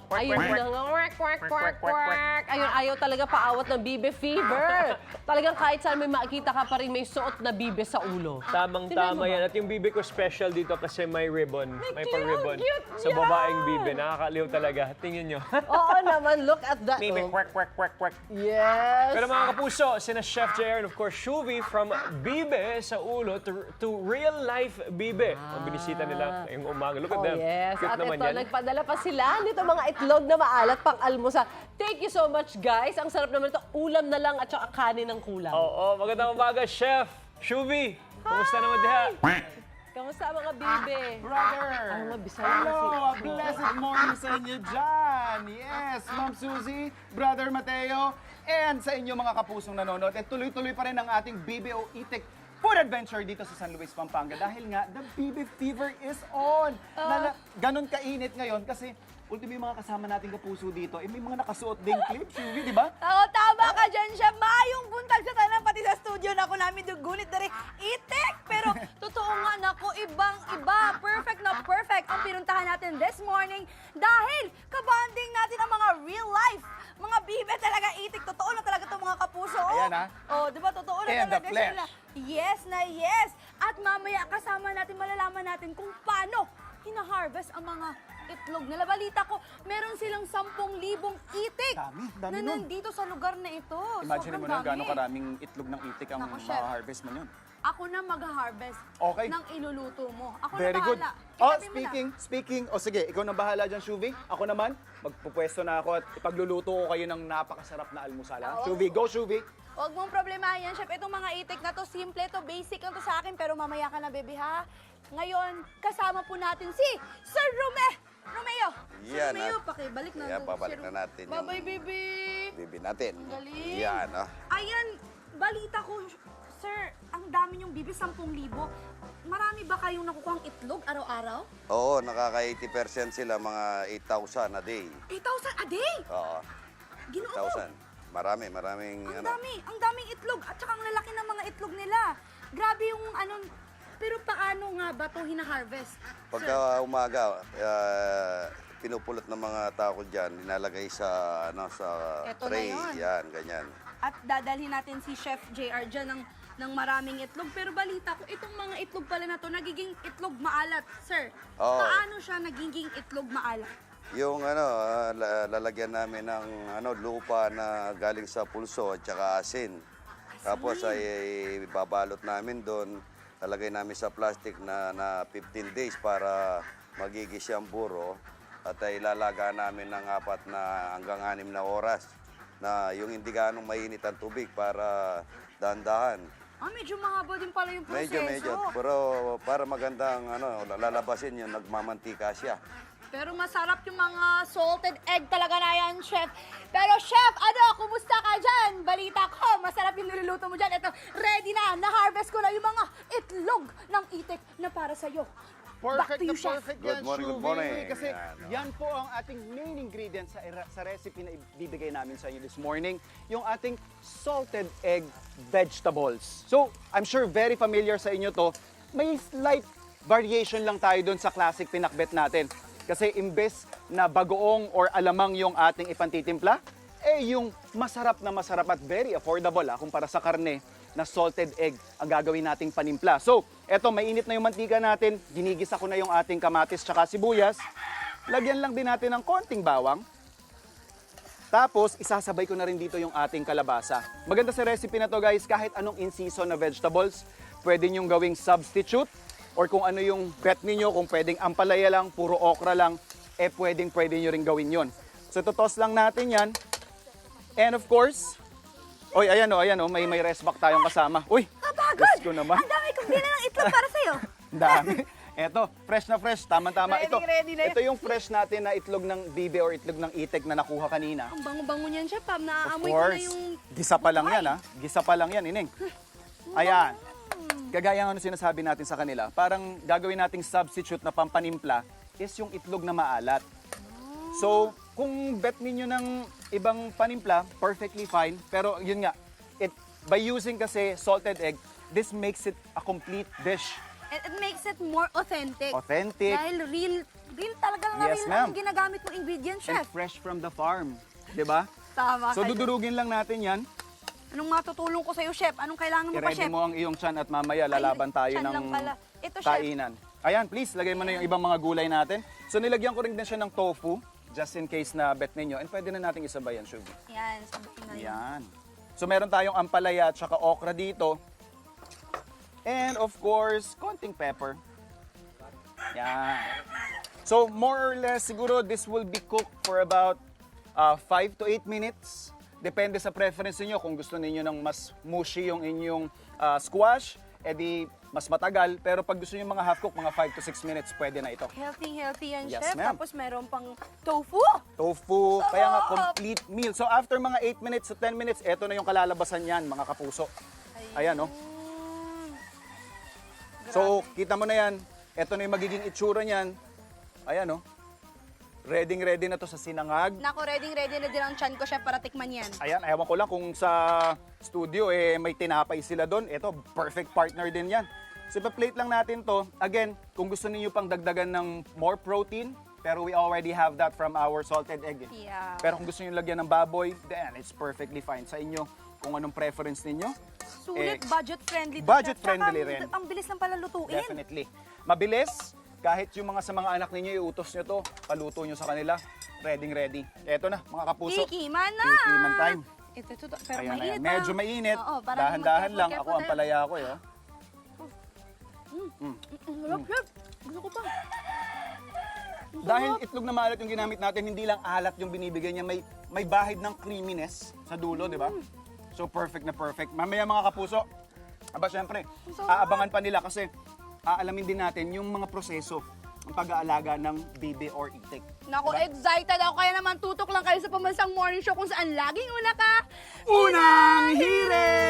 Ayun na nga, ayun, ayaw talaga paawat ng bibe fever. Talagang kahit saan may makikita ka pa rin may suot na bibe sa ulo. Tamang-tama yan. At yung bibe ko special dito kasi may ribbon. May pa-ribbon. cute Sa yan. babaeng bibe. Nakakaliw talaga. Tingin nyo. Oo naman, look at that. Bibe, Oh. quack. Yes. Pero mga kapuso, sina Chef JR and of course Shuvi from Bibe sa ulo to real life Bibe. Ang binisita nila ngayong umaga. Look at Oh, them. yes. Cute At naman ito, yan. nagpadala pa sila nito mga itlog na maalat pang almusal. Thank you so much, guys. Ang sarap naman ito. Ulam na lang at saka kanin ng kulang. Oo, magandang umaga, Chef. Shuvi, kumusta naman diha? Kamusta mga bibe? Brother! Ay, mga Bisaya Hello! kasi. A blessed morning sa inyo dyan! Yes, Ma'am Suzy, Brother Mateo, and sa inyo mga kapusong nanonood. At tuloy-tuloy pa rin ang ating BBO Itik Food Adventure dito sa San Luis, Pampanga. Dahil nga, the BB Fever is on! Ganon kainit ngayon kasi ultimo yung mga kasama nating kapuso dito, may mga nakasuot ding clip, Shuvi, di ba? Oo, tama ka dyan, Chef. Maayong buntag sa tanan, pati sa studio na ako namin dugunit na rin itik. Pero totoo nga, naku, ibang-iba. Perfect na perfect ang pinuntahan natin this morning dahil kabanding natin ang mga real life. Mga bibe talaga itik. Totoo na talaga itong mga kapuso. Oh. Ayan, ha? Oh, di ba? Totoo na And the talaga flesh. sila. Yes na yes. At mamaya kasama natin, malalaman natin kung paano hina-harvest ang mga itlog nila. Balita ko, meron silang 10,000 itik Dami na nun. nandito sa lugar na ito. Imagine mo Sobrang na dami. gano'ng karaming itlog ng itik ang Naku, Chef. ma-harvest mo yun. Ako na mag-harvest Okay. ng iluluto mo. Ako Very na good. bahala. Oh, Itabi mo na. speaking, sige, ikaw na bahala dyan, Shuvi. Ako naman, magpupwesto na ako at ipagluluto ko kayo ng napakasarap na almusal, ha? Shuvi, go Shuvi! Huwag mong problemahin yan, Chef. Itong mga itik na to, simple to, basic lang to sa akin, pero mamaya ka na, baby, ha? Ngayon, kasama po natin si Sir Romeo. Yan, Sir Romeo, pakibalik na. Kaya babalik na natin yung Bye-bye, baby. bibi natin. Galing. Yan, ah. Ayan, balita ko, Sir, ang dami niyong bibi, 10,000. Marami ba kayong nakukuhang itlog araw-araw? Oo, nakaka-80% sila, mga 8,000 a day. 8,000 a day? Oo, Ginoo ko. 8,000. Maraming Ang ano. ang daming itlog at saka ang lalaki ng mga itlog nila. Grabe yung ano, pero paano nga ba ito hina-harvest? Pagka umaga, pinupulot ng mga tao dyan, nilalagay sa, sa Eto na tray. yun. Yan, ganyan. At dadalhin natin si Chef JR dyan ng maraming itlog. Pero balita ko, itong mga itlog pala na to nagiging itlog maalat, sir. Oo. Paano siya nagiging itlog maalat? Yung lalagyan namin ng lupa na galing sa pulso at saka asin. Tapos ay babalot namin doon, lalagay namin sa plastic na 15 days para magigis yung buro. At ay lalaga namin ng 4 hanggang 6 na oras na yung hindi ganong mainit ang tubig para dahan-dahan. Medyo mahaba din pala yung proseso. Medyo. Pero para magandang lalabasin yun, nagmamantika siya. Pero masarap yung mga salted egg talaga na yan, Chef. Pero Chef, kumusta ka dyan? Balita ko, masarap yung niluluto mo dyan. Ito, ready na. Na-harvest ko na yung mga itlog ng itik na para sa'yo. Back Perfect to na you, Chef. perfect Good yan, morning, good Shuvi. morning. Kasi Yan, yan po ang ating main ingredient sa recipe na ibibigay namin sa inyo this morning. Yung ating salted egg vegetables. So, I'm sure very familiar sa inyo to. May slight variation lang tayo doon sa classic pinakbet natin. Kasi imbes na bagoong or alamang yung ating ipantitimpla, yung masarap at very affordable kumpara sa karne na salted egg ang gagawin nating panimpla. So, eto, mainit na yung mantika natin, ginigisa ko na yung ating kamatis tsaka sibuyas. Lagyan lang din natin ng konting bawang. Tapos, isasabay ko na rin dito yung ating kalabasa. Maganda sa recipe na to, guys, kahit anong in-season na vegetables, pwede nyong gawing substitute or kung ano yung bet ninyo, kung pwedeng ampalaya lang, puro okra lang, pwede nyo rin gawin yon. So, tutos lang natin yan. And of course, ayan may rest back tayong kasama. Uy, Kapagod! Diyos ko naman. Ang dami kong bilang ng itlog para sa'yo. Ang dami. Eto, fresh na fresh, tama-tama. Ready na yun. Ito yung fresh natin na itlog ng bibe or itlog ng itik na nakuha kanina. Ang bango-bango niyan, Chef. Of Naaamoy ko na course, yung... gisa pa lang yan, ha? Gisa pa lang yan, Ineng. Ayan. Kagaya ng sinasabi natin sa kanila, parang gagawin nating substitute na pampanimpla is yung itlog na maalat. So, kung bet ninyo ng ibang panimpla, perfectly fine. Pero yun nga, by using kasi salted egg, this makes it a complete dish. It makes it more authentic. Authentic. Dahil real talagang Yes, real ma'am. ang ginagamit mong ingredients, And chef. fresh from the farm. 'Di ba? Tama So kayo. dudurugin lang natin yan. Anong matutulong ko sa'yo, chef? Anong kailangan mo pa, I-ready chef? mo ang iyong tiyan at mamaya lalaban tayo tiyan ng lang pala. Ito, chef. kainan. Ayan, please, lagay mo na yung ibang mga gulay natin. So nilagyan ko rin din siya ng tofu, just in case na bet ninyo. And pwede na nating isabay yan, Shubi. Yan, sabihin na yan. Ayan. So meron tayong ampalaya at saka okra dito. And of course, konting pepper. Yan. So more or less, siguro this will be cooked for about 5 to 8 minutes. Depende sa preference niyo kung gusto niyo ng mas mushy yung inyong squash, edi mas matagal. Pero pag gusto niyo mga half cook, mga 5 to 6 minutes, pwede na ito. Healthy yan, Yes, chef. ma'am. Tapos meron pang tofu. Tofu, kaya nga complete meal. So after mga 8 minutes to 10 minutes, eto na yung kalalabasan niyan, mga kapuso. Ayan, no? So, kita mo na yan. Eto na yung magiging itsura niyan. Ayan, no? Ready na to sa sinangag. Nako, ready na din ang chan ko, chef, para tikman yan. Ayan, ewan ko lang kung sa studio may tinapay sila doon. Ito, perfect partner din yan. So, ipa-plate lang natin to. Again, kung gusto niyo pang dagdagan ng more protein, pero we already have that from our salted egg. Yeah. Pero kung gusto niyo lagyan ng baboy, then it's perfectly fine sa inyo. Kung anong preference ninyo. Sulit, budget-friendly. budget-friendly rin. Ang bilis ng palalutuin. Definitely. Mabilis. Kahit yung mga sa mga anak ninyo, iutos nyo to, paluto nyo sa kanila. Ready. Eto na, mga kapuso. Tikiman na! Tikiman time. Ito, pero Ayan, mainit. ayan. Medyo mainit. Oo, para Dahan-dahan lang. careful Ako ang tayo. palaya ako eh. Oh. Sarap, chef. Gusto ko pa. Dahil itlog na maalat yung ginamit natin, hindi lang alat yung binibigay niya, may bahid ng creaminess sa dulo, di ba? So perfect na perfect. Mamaya mga kapuso, syempre, aabangan pa nila kasi aalamin din natin yung mga proseso ng pag-aalaga ng bibe or itik. Nako, excited ako. Kaya naman tutok lang kayo sa Pambansang Morning Show kung saan laging una ka. Unang hirit!